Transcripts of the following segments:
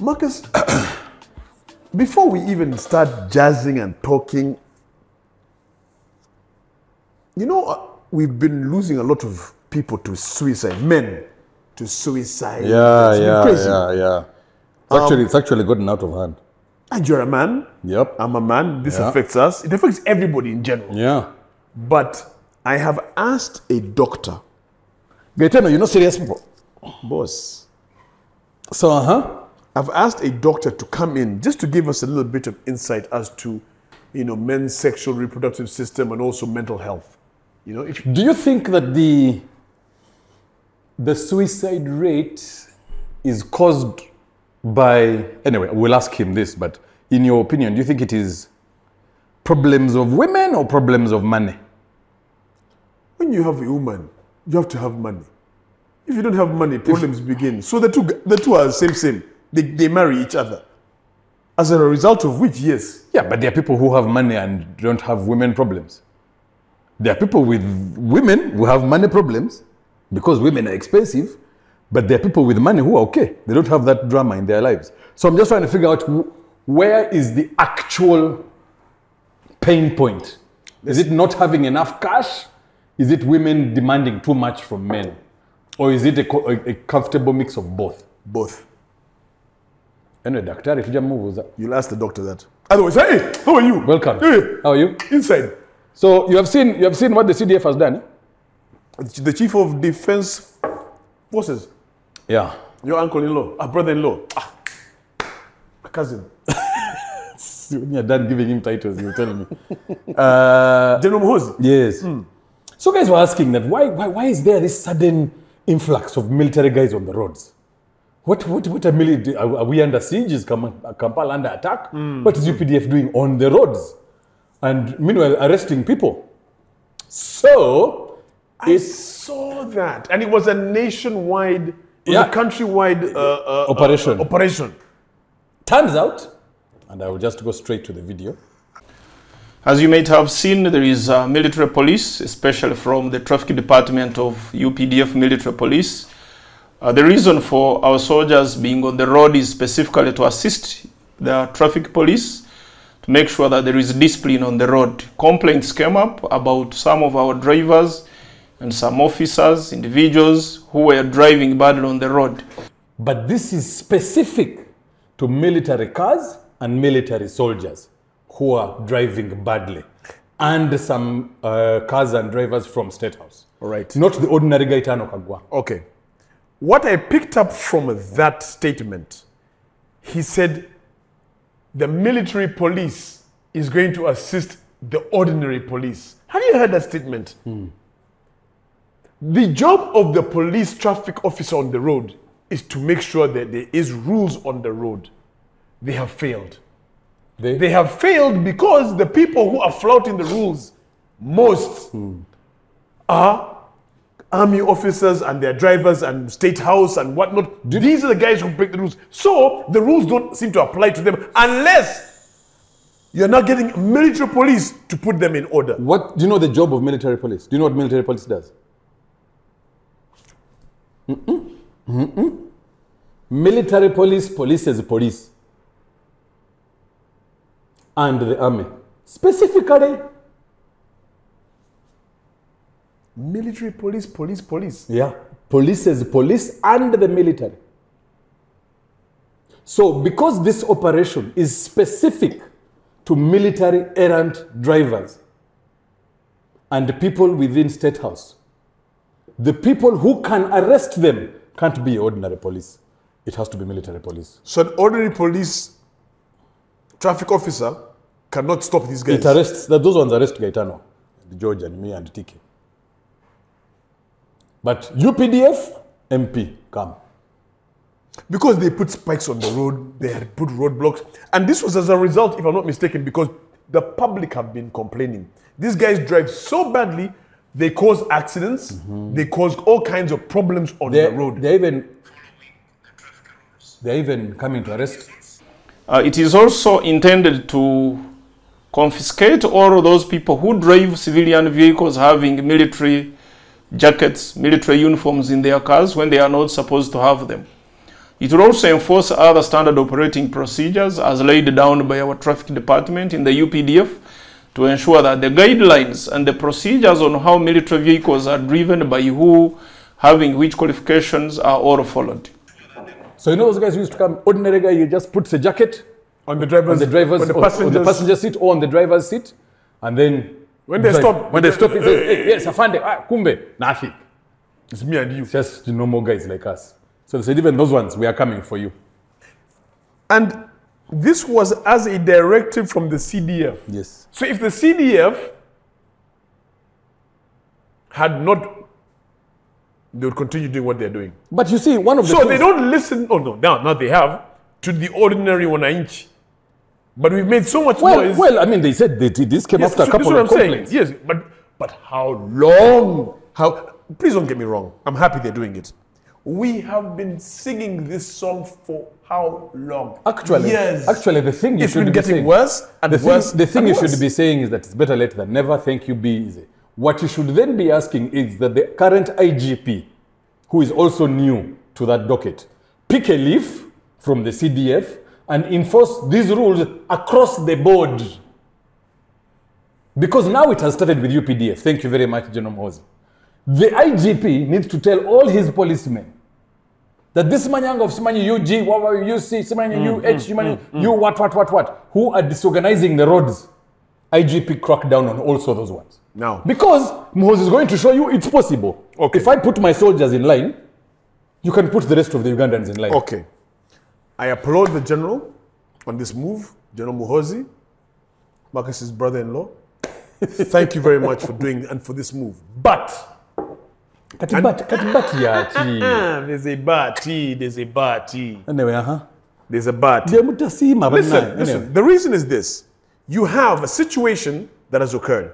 Marcus, before we even start jazzing and talking, you know, we've been losing a lot of people to suicide, men to suicide. Yeah, It's been yeah, crazy. yeah. It's actually gotten out of hand. And you're a man. Yep. I'm a man. This Yeah. affects us. It affects everybody in general. Yeah. But I have asked a doctor, Gaetano, you know serious people. boss, So, I've asked a doctor to come in just to give us a little bit of insight as to, you know, men's sexual reproductive system and also mental health. You know, if do you think that the suicide rate is caused by, anyway, we'll ask him this, but in your opinion, do you think it is problems of women or problems of money? when you have a woman, you have to have money. If you don't have money, problems begin. So the two are same. They marry each other. As a result of which, yes. Yeah, but there are people who have money and don't have women problems. There are people with women who have money problems because women are expensive, but there are people with money who are okay. They don't have that drama in their lives. So I'm just trying to figure out where is the actual pain point? Is it not having enough cash? Is it women demanding too much from men? Or is it a comfortable mix of both? Both. Anyway, daktari, tujamuvuza. You'll ask the doctor that. Otherwise, hey, how are you? Welcome. Hey, How are you? inside. So you have seen what the CDF has done? The chief of defense forces, Yeah. your uncle-in-law, a brother-in-law, a cousin. When you're done giving him titles, you'll tell me. General Muhoozi. Yes. So guys were asking that why is there this sudden influx of military guys on the roads? What are we under siege? Is Kampala under attack? What is UPDF doing on the roads? And meanwhile arresting people. So I saw that. And it was a nationwide, it was Yeah. a countrywide Operation. operation. turns out, and I will just go straight to the video. As you might have seen, there is military police, especially from the traffic department of UPDF military police. The reason for our soldiers being on the road is specifically to assist the traffic police to make sure that there is discipline on the road. Complaints came up about some of our drivers and some officers, individuals who were driving badly on the road. But this is specific to military cars and military soldiers who are driving badly, and some cars and drivers from State House. All right. Not the ordinary Gaetano Kagwa. Okay. What I picked up from that statement, he said the military police is going to assist the ordinary police. Have you heard that statement? The job of the police traffic officer on the road is to make sure that there is rules on the road. They have failed. They have failed because the people who are flouting the rules most are army officers and their drivers and state house and whatnot. These are the guys who break the rules. So the rules don't seem to apply to them unless you're not getting military police to put them in order. What do you know the job of military police? Do you know what military police does? Military police polices police and the army. Specifically, Military police, police. yeah, polices police and the military. So because this operation is specific to military errant drivers and people within State House, the people who can arrest them can't be ordinary police. It has to be military police. So an ordinary police traffic officer cannot stop these guys. It arrests, those ones arrest Gaetano, George and me and TK. But UPDF, MP, come. Because they put spikes on the road, they had put roadblocks. And this was as a result, if I'm not mistaken, because the public have been complaining. These guys drive so badly, they cause accidents, they cause all kinds of problems on the road. They're even coming to arrest. It is also intended to confiscate all of those people who drive civilian vehicles having military jackets, military uniforms in their cars when they are not supposed to have them. It will also enforce other standard operating procedures as laid down by our traffic department in the UPDF to ensure that the guidelines and the procedures on how military vehicles are driven by who, having which qualifications, are all followed. So you know those guys who used to come, ordinary guy, you just puts a jacket on the driver's, on the passenger seat or on the driver's seat, and then when they stop, it says, hey, yes, afande, kumbe, nothing. It's me and you. It's just normal guys like us. So they said, even those ones, we are coming for you. And this was as a directive from the CDF. Yes. So if the CDF had not, they would continue doing what they're doing. But you see, one of the So they don't listen, oh no, now they have, to the ordinary wananchi. But we've made so much noise. Well, I mean, they said that this came after a couple of complaints. Yes, but how long? Please don't get me wrong. I'm happy they're doing it. We have been singing this song for how long? Actually, years. Actually, the thing you It's should been be getting saying, worse and worse. The thing and you worse. should be saying is that it's better late than never. Thank you, be easy. What you should then be asking is that the current IGP, who is also new to that docket, pick a leaf from the CDF and enforce these rules across the board. Because now it has started with UPDF. Thank you very much, General Mohozi. The IGP needs to tell all his policemen that this manyanga of Simanyi UG, UC, Simanyi UH, you what, who are disorganizing the roads, IGP crack down on also those ones. Now. Because Mohozi is going to show you it's possible. Okay. If I put my soldiers in line, you can put the rest of the Ugandans in line. Okay. I applaud the general on this move, General Muhoozi, Marcus's brother-in-law. Thank you very much for doing and for this move. But there's a but. Anyway, There's a but. Listen, the reason is this. You have a situation that has occurred.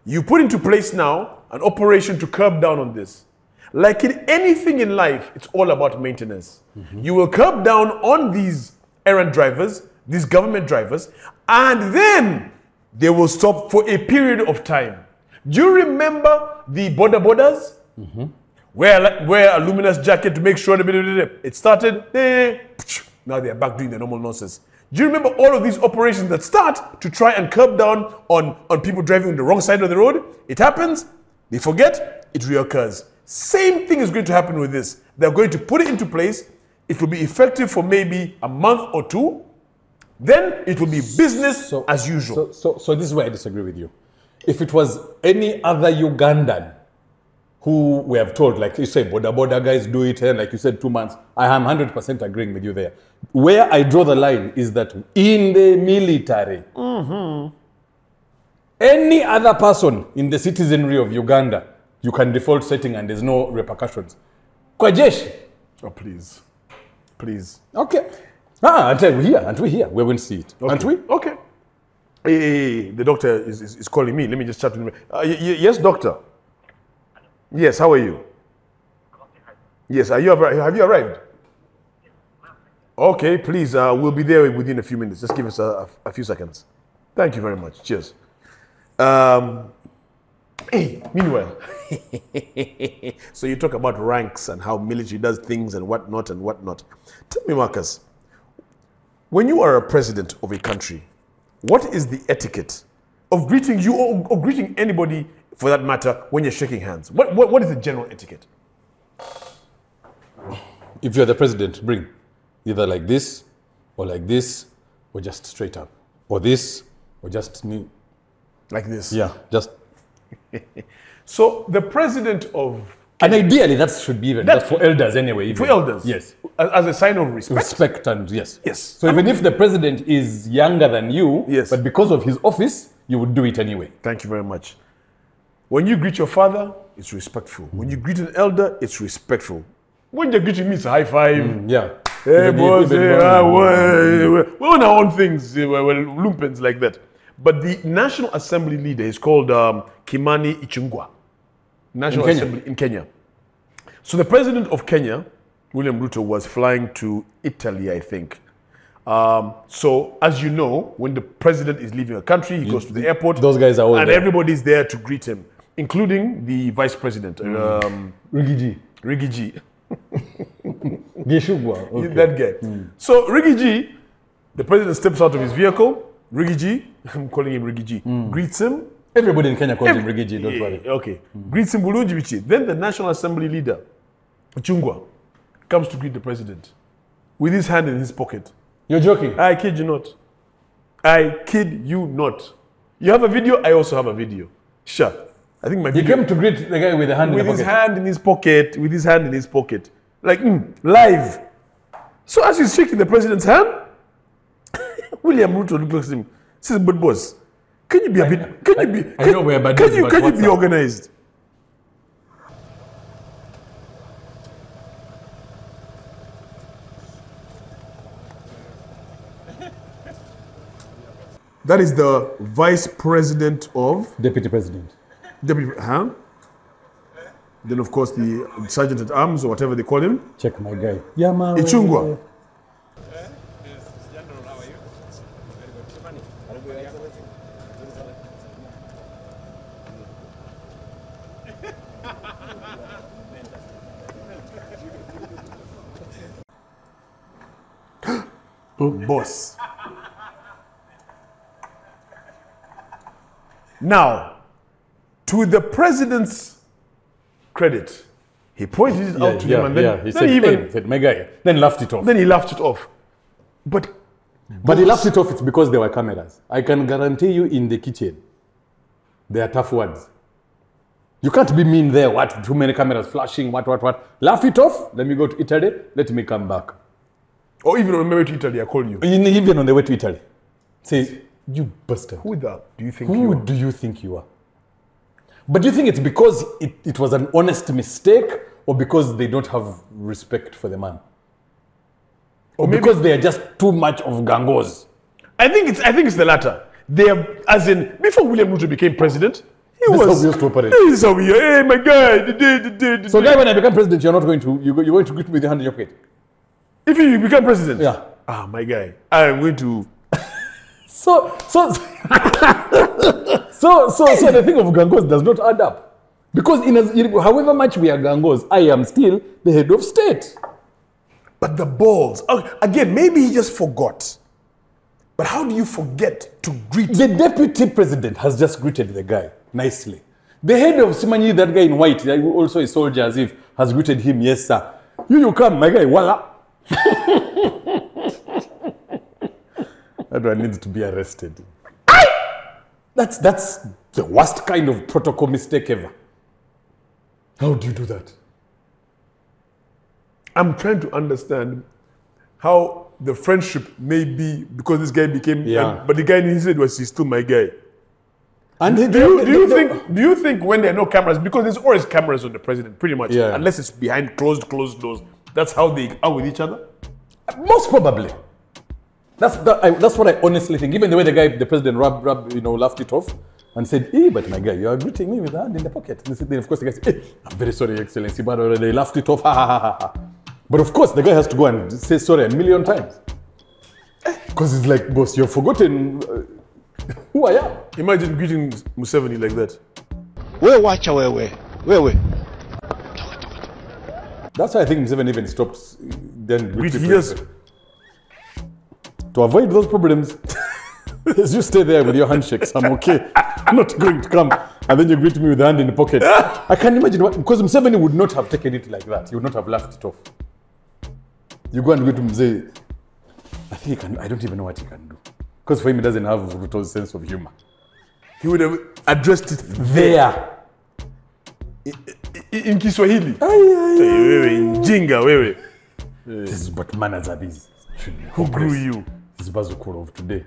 You put into place now an operation to curb down on this. Like in anything in life, it's all about maintenance. You will curb down on these errand drivers, these government drivers, and then they will stop for a period of time. Do you remember the borders? Wear a luminous jacket to make sure it started. Now they are back doing their normal nonsense. Do you remember all of these operations that start to try and curb down on people driving on the wrong side of the road? It happens, they forget, it reoccurs. Same thing is going to happen with this. They're going to put it into place. It will be effective for maybe a month or two. Then it will be business as usual. So this is where I disagree with you. If it was any other Ugandan who we have told, like you say, border guys do it, and like you said, 2 months, I am 100% agreeing with you there. Where I draw the line is that in the military, any other person in the citizenry of Uganda, you can default setting and there's no repercussions. Kwa jeshi. Oh, please. Please. Okay. Aren't we here? We won't see it. Okay. Aren't we? Okay. Hey, the doctor is calling me. Let me just chat with him. Yes, doctor. Yes, how are you? Yes, have you arrived? Okay, please, we'll be there within a few minutes. Just give us a few seconds. Thank you very much. Cheers. Hey, meanwhile, so you talk about ranks and how military does things and whatnot and whatnot. Tell me, Marcus, when you are a president of a country, what is the etiquette of greeting you or greeting anybody for that matter when you're shaking hands? What is the general etiquette? If you're the president, bring either like this, or just straight up, or this, or just knee. Like this? Yeah, just. So the president of... And ideally that should be even, that's for elders anyway. Even. For elders? Yes. As a sign of respect? Respect and yes. Yes. So even if the president is younger than you, yes, but because of his office, you would do it anyway. Thank you very much. When you greet your father, it's respectful. When you greet an elder, it's respectful. When you're greeting me, it's a high five. Yeah. Hey, boss, we're on our own things. We're lumpens like that. But the National Assembly leader is called Kimani Ichung'wah. National Assembly in Kenya. So the president of Kenya, William Ruto, was flying to Italy, I think. So as you know, when the president is leaving a country, he goes to the airport. Those guys are all and there. Everybody's there to greet him, including the vice president, Riggy G. Gishugwa. Okay. That guy. So Riggy G, the president steps out of his vehicle. Riggy G, I'm calling him Riggy G, greets him. Everybody in Kenya calls him Riggy G, don't worry. Okay. Greets him Bulungi Bichi. Then the National Assembly leader, Chungwa, comes to greet the president with his hand in his pocket. You're joking? I kid you not. I kid you not. You have a video? I also have a video. Sure. I think my He video. came to greet the guy with the hand in the With his pocket. hand in his pocket. With his hand in his pocket. Like, live. So as he's shaking the president's hand, William Ruto looks at him. Says, but boss, can you be a bit, can you be, I know we're bad boys, but can you what's be up? organized? That is the vice president of Deputy President. deputy, huh? Then of course the sergeant at arms or whatever they call him, Check my guy. Yama. Ichungwa. Boss. Now, to the president's credit, he pointed it out to him and then, He then he even said, my guy. Then laughed it off. then he laughed it off. But But he laughed it off, it's because there were cameras. I can guarantee you in the kitchen, there are tough words. You can't be mean there, what, too many cameras flashing, what. Laugh it off, let me go to Italy, let me come back. or even on my way to Italy, I call you. Even on the way to Italy. Say, you bastard. Who the do you think Who you are? do you think you are? But do you think it's because it was an honest mistake or because they don't have respect for the man? Or maybe- because they are just too much of gangos? I think it's the latter. They are, as in, before William Ruto became president, he This is was. how we used to operate. This is how we are. Hey, my guy. The So guy, when I become president, you're not going to, you're going to greet me with your hand in your pocket. if you become president, Yeah. ah, my guy, I'm going to. So the thing of gangos does not add up. Because however much we are gangos, I am still the head of state. But the balls. Oh, again, maybe he just forgot. But how do you forget to greet? The deputy president has just greeted the guy nicely. The head of Simanyi, that guy in white, who also a soldier as if, has greeted him, yes sir. You come, my guy, voila. That one needs to be arrested. That's the worst kind of protocol mistake ever. How do you do that? I'm trying to understand how the friendship may be because this guy became. Yeah. But the guy he said was he's still my guy. And Do you think when there are no cameras, because there's always cameras on the president, pretty much, Yeah. unless it's behind closed doors, that's how they are with each other? Most probably. That's what I honestly think. Even the way the president laughed it off and said, "Hey, but my guy, you are greeting me with a hand in the pocket." And then of course the guy said, "Hey, I'm very sorry, Excellency," but they laughed it off. Ha ha ha ha. But of course the guy has to go and say sorry a million times. Because it's like, boss, you've forgotten who I am. Imagine greeting Museveni like that. We watch wewe. That's why I think Museveni even stopped then Greet, he just to avoid those problems. As you stay there with your handshakes, I'm okay. I'm not going to come. And then you greet me with the hand in the pocket. I can't imagine what, because Museveni would not have taken it like that. He would not have laughed it off. You go and greet him and say, I think he can, I don't even know what he can do. Because for him, he doesn't have Ruto's sense of humor. he would have addressed it There. in Kiswahili. Wewe njinga wewe. This is what manners are these. Who grew you? This is Bazukuro of today.